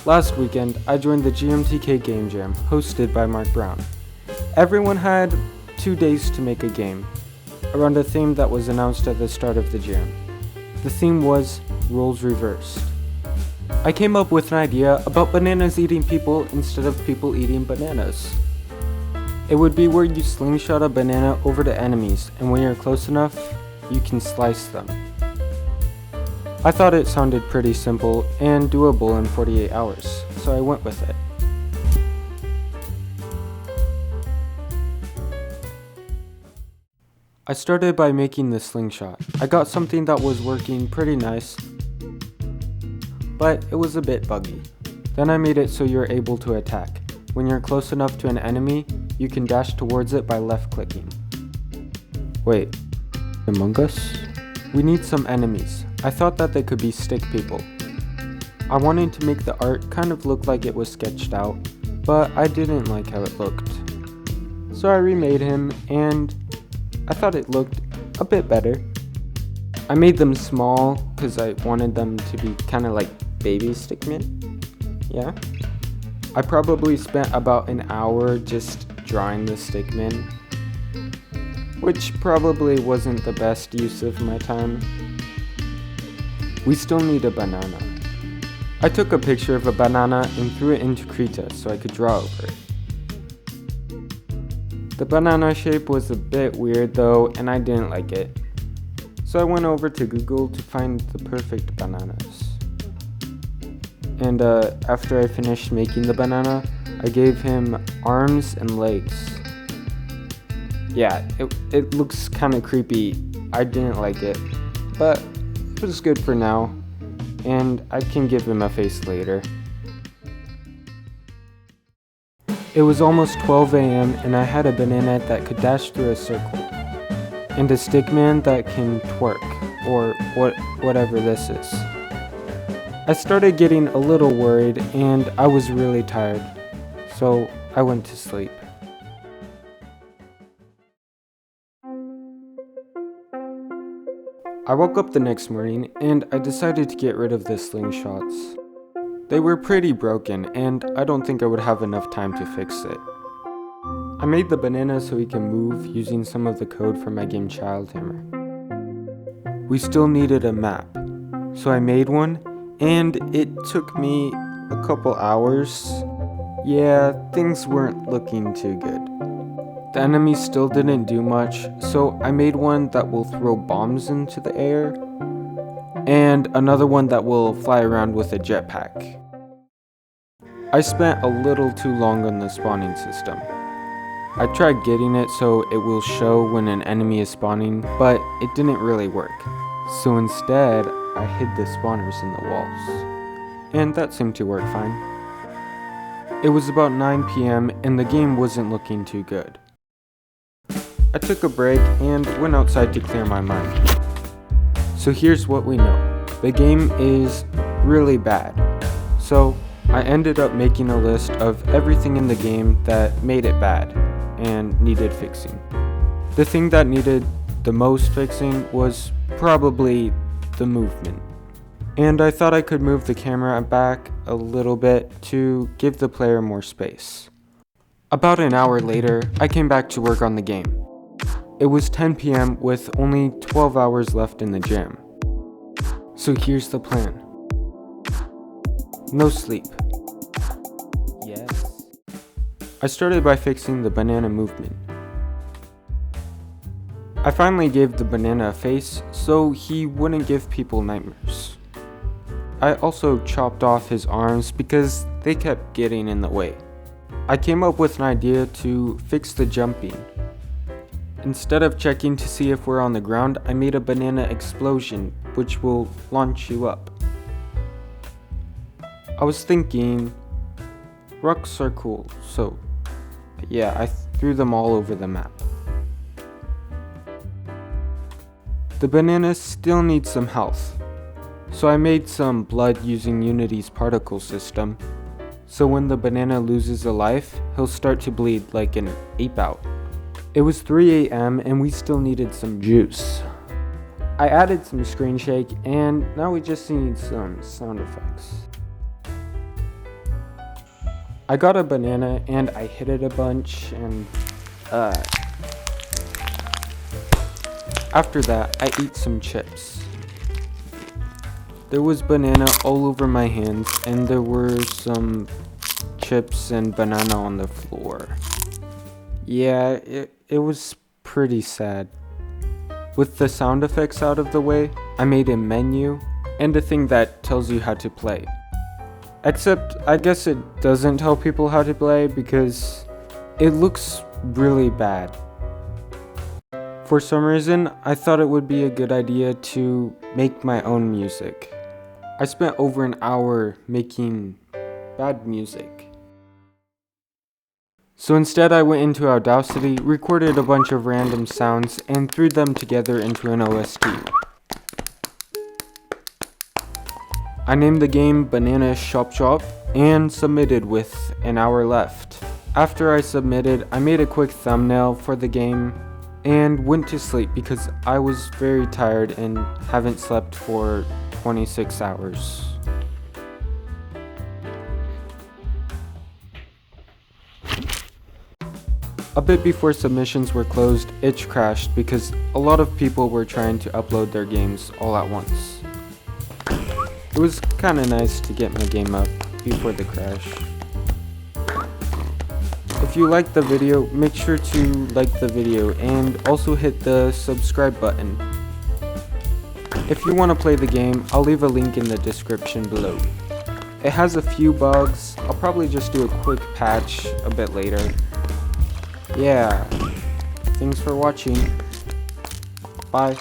Last weekend, I joined the GMTK Game Jam, hosted by Mark Brown. Everyone had 2 days to make a game, around a theme that was announced at the start of the jam. The theme was roles reversed. I came up with an idea about bananas eating people instead of people eating bananas. It would be where you slingshot a banana over to enemies, and when you're close enough, you can slice them. I thought it sounded pretty simple and doable in 48 hours, so I went with it. I started by making the slingshot. I got something that was working pretty nice, but it was a bit buggy. Then I made it so you're able to attack. When you're close enough to an enemy, you can dash towards it by left clicking. Wait, Among Us? We need some enemies. I thought that they could be stick people. I wanted to make the art kind of look like it was sketched out, but I didn't like how it looked. So I remade him, and I thought it looked a bit better. I made them small because I wanted them to be kind of like baby stickmen. Yeah. I probably spent about an hour just drawing the stickmen, which probably wasn't the best use of my time. We still need a banana. I took a picture of a banana and threw it into Krita so I could draw over it. The banana shape was a bit weird though, and I didn't like it. So I went over to Google to find the perfect bananas. And after I finished making the banana, I gave him arms and legs. Yeah, it looks kind of creepy. I didn't like it, but it was good for now, and I can give him a face later. It was almost 12 a.m. and I had a banana that could dash through a circle, and a stickman that can twerk, or whatever this is. I started getting a little worried and I was really tired, so I went to sleep. I woke up the next morning and I decided to get rid of the slingshots. They were pretty broken and I don't think I would have enough time to fix it. I made the banana so he can move using some of the code from my game Childhammer. We still needed a map, so I made one and it took me a couple hours. Yeah, things weren't looking too good. The enemies still didn't do much, so I made one that will throw bombs into the air, and another one that will fly around with a jetpack. I spent a little too long on the spawning system. I tried getting it so it will show when an enemy is spawning, but it didn't really work. So instead, I hid the spawners in the walls, and that seemed to work fine. It was about 9 p.m. and the game wasn't looking too good. I took a break and went outside to clear my mind. So here's what we know. The game is really bad. So I ended up making a list of everything in the game that made it bad and needed fixing. The thing that needed the most fixing was probably the movement. And I thought I could move the camera back a little bit to give the player more space. About an hour later, I came back to work on the game. It was 10 p.m. with only 12 hours left in the jam. So here's the plan. No sleep. Yes. I started by fixing the banana movement. I finally gave the banana a face so he wouldn't give people nightmares. I also chopped off his arms because they kept getting in the way. I came up with an idea to fix the jumping. Instead of checking to see if we're on the ground, I made a banana explosion, which will launch you up. I was thinking, rocks are cool, so yeah, I threw them all over the map. The banana still needs some health, so I made some blood using Unity's particle system, so when the banana loses a life, he'll start to bleed like an ape out. It was 3 a.m. and we still needed some juice. I added some screen shake and now we just need some sound effects. I got a banana and I hit it a bunch, and after that I ate some chips. There was banana all over my hands and there were some chips and banana on the floor. Yeah, it was pretty sad. With the sound effects out of the way, I made a menu and a thing that tells you how to play. Except, I guess it doesn't tell people how to play because it looks really bad. For some reason, I thought it would be a good idea to make my own music. I spent over an hour making bad music. So instead I went into Audacity, recorded a bunch of random sounds, and threw them together into an OST. I named the game Banana Chopp and submitted with an hour left. After I submitted, I made a quick thumbnail for the game and went to sleep because I was very tired and haven't slept for 26 hours. A bit before submissions were closed, Itch crashed because a lot of people were trying to upload their games all at once. It was kinda nice to get my game up before the crash. If you liked the video, make sure to like the video and also hit the subscribe button. If you want to play the game, I'll leave a link in the description below. It has a few bugs. I'll probably just do a quick patch a bit later. Yeah, thanks for watching. Bye.